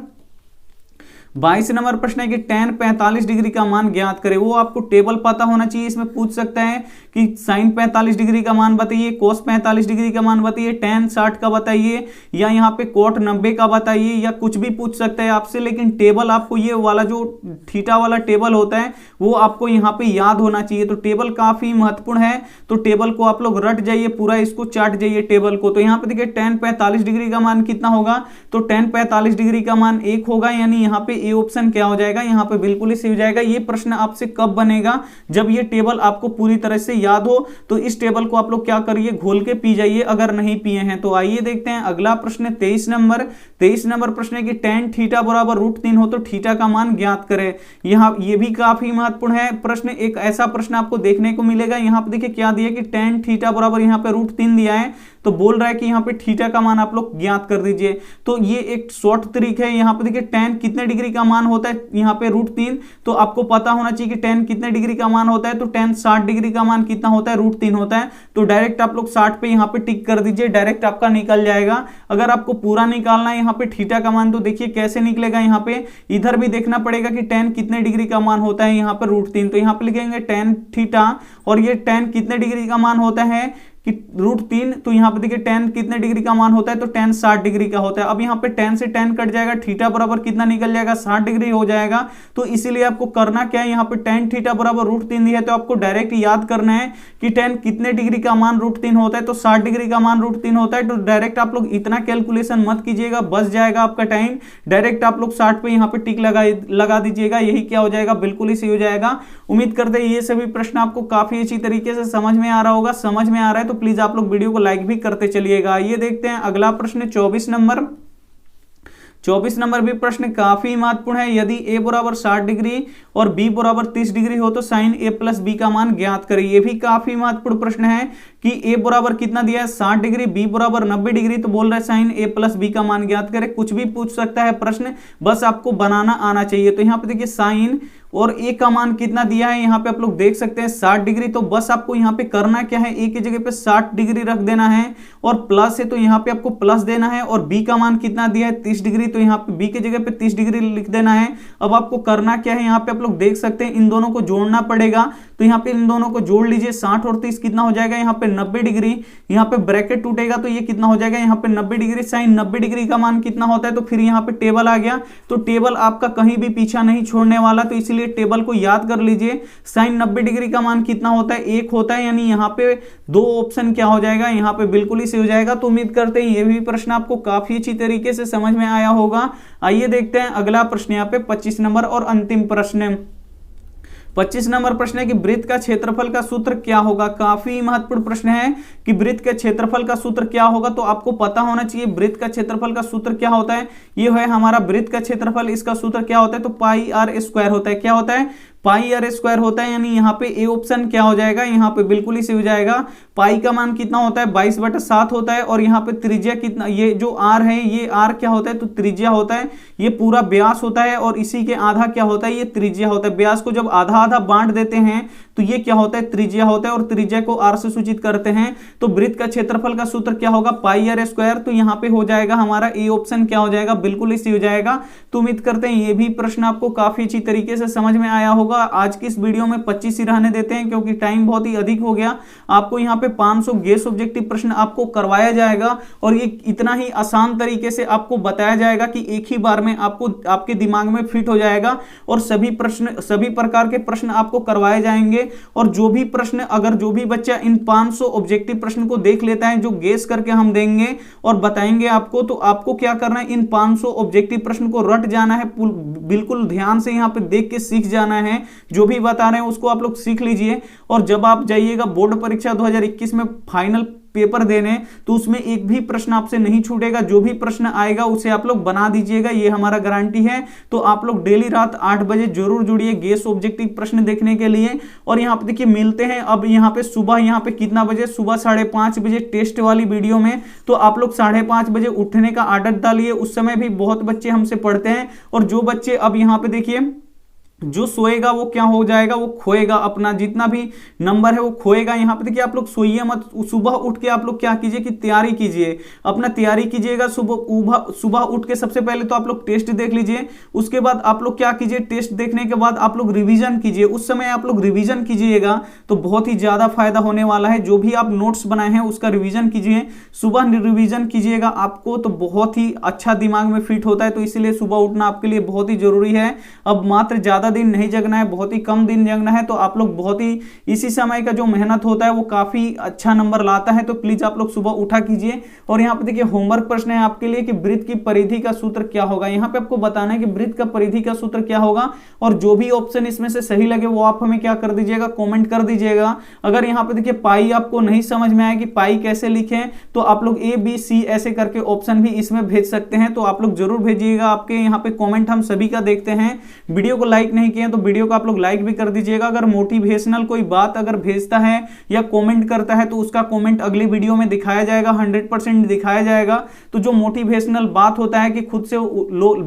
[SPEAKER 1] प्रश्न है कि tan 45 डिग्री का मान ज्ञात करें। वो आपको टेबल पता होना चाहिए। इसमें पूछ सकता है कि sin 45 डिग्री का मान बताइए, cos 45 डिग्री का मान बताइए, tan 60 का बताइए, या यहाँ पे cot 90 का बताइए, या कुछ भी पूछ सकता है आपसे। लेकिन टेबल आपको ये वाला जो थीटा वाला टेबल होता है वो आपको यहाँ पे याद होना चाहिए। तो टेबल काफी महत्वपूर्ण है। तो टेबल को आप लोग रट जाइए, पूरा इसको चाट जाइए टेबल को। तो यहाँ पे देखिए tan 45 डिग्री का मान कितना होगा, तो tan 45 डिग्री का मान 1 होगा। यानी यहाँ पे ये ऑप्शन क्या हो जाएगा, यहाँ पे बिल्कुल ही सही हो जाएगा। ये प्रश्न आपसे कब बनेगा, जब ये टेबल आपको पूरी तरह से याद हो। तो इस टेबल को आप लोग क्या करिए, घोल के पी जाइए अगर नहीं पिए हैं तो। आइए देखते हैं अगला प्रश्न 23 नंबर प्रश्न है कि tan थीटा बराबर √3 हो तो थीटा का मान ज्ञात करें। यहाँ ये भी काफी महत्वपूर्ण है प्रश्न। एक ऐसा प्रश्न आपको देखने को मिलेगा, यहाँ पे देखिए क्या दिया कि tan थीटा बराबर यहाँ पे √3 दिया है, तो बोल रहा है कि यहाँ पे थीटा का मान आप लोग ज्ञात कर दीजिए। तो ये एक शॉर्ट तरीका है। यहाँ पे देखिए tan कितने डिग्री का मान होता है, यहाँ पे √3, तो आपको पता होना चाहिए कि tan कितने डिग्री का मान होता है। तो tan 60 डिग्री का मान कितना होता है, √3 होता है। तो डायरेक्ट आप लोग 60 पे यहाँ पे टिक कर दीजिए, डायरेक्ट आपका निकल जाएगा। अगर आपको पूरा निकालना है यहाँ पे थीटा का मान, तो देखिए कैसे निकलेगा। यहाँ पे इधर भी देखना पड़ेगा कि tan कितने डिग्री का मान होता है, यहाँ पे √3। तो यहाँ पे लिखेंगे tan थीटा, और ये tan कितने डिग्री का मान होता है, कि √3, तो यहाँ पे देखिए tan कितने डिग्री का मान होता है, तो tan 60 डिग्री का होता है। अब यहाँ पे tan से tan कट जाएगा, थीटा बराबर कितना निकल जाएगा, 60 डिग्री हो जाएगा। तो इसीलिए आपको करना क्या है, यहाँ पे tan थीटा बराबर √3 दिया है, तो आपको डायरेक्ट याद करना है कि tan कितने डिग्री का मान √3 होता है, तो 60 डिग्री का मान √3 होता है। तो डायरेक्ट आप लोग इतना कैलकुलेशन मत कीजिएगा, बच जाएगा आपका टाइम। डायरेक्ट आप लोग 60 पे यहाँ पे टिक लगा दीजिएगा, यही क्या हो जाएगा, बिल्कुल ही सही हो जाएगा। उम्मीद करते हैं ये सभी प्रश्न आपको काफी अच्छी तरीके से समझ में आ रहा होगा। समझ में आ रहा है तो प्लीज आप लोग वीडियो को लाइक भी करते चलिएगा। ये देखते हैं अगला प्रश्न 24 नंबर। 24 नंबर भी प्रश्न काफी महत्वपूर्ण है। यदि a बराबर 60 डिग्री और b बराबर 30 डिग्री हो तो साइन a प्लस b का मान ज्ञात करें। ये भी काफी महत्वपूर्ण प्रश्न है कि a बराबर कितना दिया है, 60 डिग्री, b बराबर 90 डिग्री, तो बोल रहा है साइन a प्लस b का मान ज्ञात करें। कुछ भी पूछ सकता है प्रश्न, बस आपको बनाना आना चाहिए। तो यहाँ पे देखिए साइन और a का मान कितना दिया है, यहाँ पे आप लोग देख सकते हैं 60 डिग्री। तो बस आपको यहाँ पे करना क्या है, a की जगह पे 60 डिग्री रख देना है और प्लस है तो यहाँ पे आपको प्लस देना है। और b का मान कितना दिया है, 30 डिग्री, तो यहाँ पे b की जगह पे 30 डिग्री लिख देना है। अब आपको करना क्या है, यहाँ पे आप लोग देख सकते हैं इन दोनों को जोड़ना पड़ेगा। तो यहाँ पे इन दोनों को जोड़ लीजिए, 60 और 30 कितना हो जाएगा, यहाँ पे 90 डिग्री। यहाँ पे ब्रैकेट टूटेगा तो ये कितना हो जाएगा, यहाँ पे 90 डिग्री। साइन 90 डिग्री का मान कितना होता है, तो फिर यहाँ पे टेबल आ गया। तो टेबल आपका कहीं भी पीछा नहीं छोड़ने वाला, तो इसलिए टेबल को याद कर लीजिए। साइन 90 डिग्री का मान कितना होता है, 1 होता है, यानी यहाँ पे 2 ऑप्शन क्या हो जाएगा, यहाँ पे बिल्कुल ही सही हो जाएगा। तो उम्मीद करते हैं ये भी प्रश्न आपको काफी अच्छी तरीके से समझ में आया होगा। आइए देखते हैं अगला प्रश्न, यहाँ पे 25 नंबर और अंतिम प्रश्न। 25 नंबर प्रश्न है कि वृत्त का क्षेत्रफल का सूत्र क्या होगा। काफी महत्वपूर्ण प्रश्न है कि वृत्त के क्षेत्रफल का सूत्र क्या होगा। तो आपको पता होना चाहिए वृत्त का क्षेत्रफल का सूत्र क्या होता है। ये है हमारा वृत्त का क्षेत्रफल, इसका सूत्र क्या होता है, तो पाई r स्क्वायर होता है। क्या होता है, पाई r स्क्वायर होता है। यानी यहाँ पे ए ऑप्शन क्या हो जाएगा, यहाँ पे बिल्कुल ही सही हो जाएगा। पाई का मान कितना होता है, 22/7 होता है। और यहाँ पे त्रिज्या कितना, ये जो r है, ये r क्या होता है, तो त्रिज्या होता है। ये पूरा व्यास होता है और इसी के आधा क्या होता है, ये त्रिज्या होता है। व्यास को जब आधा आधा बांट देते हैं तो ये क्या होता है, त्रिज्या होता है। और त्रिज्या को r से सूचित करते हैं। तो वृत्त का क्षेत्रफल का सूत्र क्या होगा, पाई r स्क्वायर। तो यहाँ पे हो जाएगा हमारा ए ऑप्शन क्या हो जाएगा, बिल्कुल ही सही हो जाएगा। तो उम्मीद करते हैं ये भी प्रश्न आपको काफी अच्छी तरीके से समझ में आया होगा। आज की इस वीडियो में 25 ही रहने देते हैं क्योंकि टाइम बहुत ही अधिक हो गया। आपको यहाँ पे 500 गेस ऑब्जेक्टिव प्रश्न आपको करवाया जाएगा और ये इतना ही आसान तरीके से आपको बताया जाएगा कि एक ही बार में आपको आपके दिमाग में फिट हो जाएगा और सभी प्रकार के प्रश्न आपको करवाए जाएंगे। और जो भी प्रश्न, अगर जो भी बच्चा इन 500 ऑब्जेक्टिव प्रश्न को देख लेता है, जो गेस करके हम देंगे और बताएंगे आपको, तो आपको क्या करना है, इन 500 ऑब्जेक्टिव प्रश्न को रट जाना है। बिल्कुल ध्यान से यहाँ पे देख के सीख जाना है। जो भी बता रहे हैं उसको आप लोग सीख लीजिए। और जब आप जाइएगा बोर्ड परीक्षा 2021 में फाइनल पेपर देने, तो उसमें एक भी प्रश्न आपसे नहीं छूटेगा। जो भी प्रश्न आएगा उसे आप लोग बना दीजिएगा, ये हमारा गारंटी है। तो आप लोग डेली रात 8 बजे जरूर जुड़िए गेस ऑब्जेक्टिव प्रश्न देखने के लिए। और यहाँ पे देखिए मिलते हैं अब यहाँ पे सुबह, यहाँ पे कितना बजे, सुबह 5:30 बजे टेस्ट वाली वीडियो में। तो आप लोग 5:30 बजे उठने का आदत डालिए। उस समय भी बहुत बच्चे हमसे पढ़ते हैं। और जो बच्चे अब यहाँ पे देखिए, जो सोएगा वो क्या हो जाएगा, वो खोएगा, अपना जितना भी नंबर है वो खोएगा। यहाँ पे देखिए आप लोग सोइए मत, सुबह उठ के आप लोग क्या कीजिए कि तैयारी कीजिए, अपना तैयारी कीजिएगा। सुबह उठ के सबसे पहले तो आप लोग टेस्ट देख लीजिए। उसके बाद आप लोग क्या कीजिए, टेस्ट देखने के बाद आप लोग रिवीजन कीजिए। उस समय आप लोग रिवीजन कीजिएगा तो बहुत ही ज्यादा फायदा होने वाला है। जो भी आप नोट्स बनाए हैं उसका रिवीजन कीजिए, सुबह रिवीजन कीजिएगा आपको, तो बहुत ही अच्छा दिमाग में फिट होता है। तो इसलिए सुबह उठना आपके लिए बहुत ही जरूरी है। अब मात्र ज्यादा दिन नहीं जगना है, बहुत ही कम दिन जगना है। तो आप लोग बहुत ही इसी समय का जो मेहनत होता है वो काफी अच्छा नंबर लाता है। तो प्लीज आप लोग सुबह उठा कीजिए। और यहाँ पे देखिए होमवर्क प्रश्न है आपके लिए कि वृत्त की परिधि का सूत्र क्या होगा। यहाँ पे आपको बताना है कि वृत्त का परिधि का सूत्र क्या होगा। और जो भी ऑप्शन इसमें से सही लगे वो आप हमें क्या कर दीजिएगा, कॉमेंट कर दीजिएगा। अगर यहाँ पे देखिए पाई आपको नहीं समझ में आया कि पाई कैसे लिखें, तो आप लोग ABC ऐसे करके ऑप्शन भी इसमें भेज सकते हैं। तो आप लोग जरूर भेजिएगा, आपके यहाँ पे कॉमेंट हम सभी का देखते हैं। वीडियो को लाइक नहीं किए तो वीडियो को आप लोग लाइक भी कर दीजिएगा। अगर मोटिवेशनल कोई बात अगर भेजता है या कमेंट करता है तो उसका कमेंट अगली वीडियो में दिखाया जाएगा, 100% दिखाया जाएगा। तो जो मोटिवेशनल बात होता है कि खुद से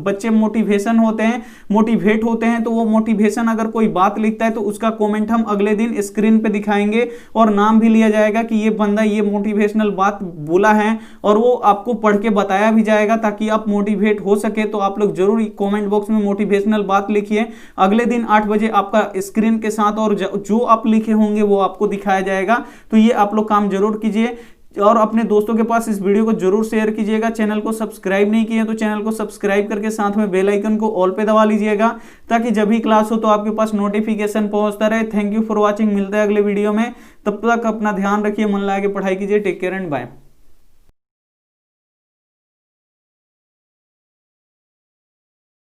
[SPEAKER 1] बच्चे मोटिवेशन होते हैं, मोटिवेट होते हैं, तो वो मोटिवेशन अगर कोई बात लिखता है तो उसका कमेंट हम अगले दिन स्क्रीन पे दिखाएंगे और नाम भी लिया जाएगा कि ये बंदा ये मोटिवेशनल बात बोला है। और वो आपको पढ़ के बताया भी जाएगा ताकि आप मोटिवेट हो सके। तो आप लोग जरूर कमेंट बॉक्स में मोटिवेशनल बात लिखिए। अगले दिन 8 बजे आपका स्क्रीन के साथ और जो आप लिखे होंगे वो आपको दिखाया जाएगा। तो ये आप लोग काम जरूर कीजिए और अपने दोस्तों के पास इस वीडियो को जरूर शेयर कीजिएगा। चैनल को सब्सक्राइब नहीं किए तो चैनल को सब्सक्राइब करके साथ में बेल आइकन को ऑल पे दबा लीजिएगा, ताकि जब भी क्लास हो तो आपके पास नोटिफिकेशन पहुंचता रहे। थैंक यू फॉर वॉचिंग, मिलते हैं अगले वीडियो में। तब तक अपना ध्यान रखिए, मन लगा के पढ़ाई कीजिए। Take care and bye.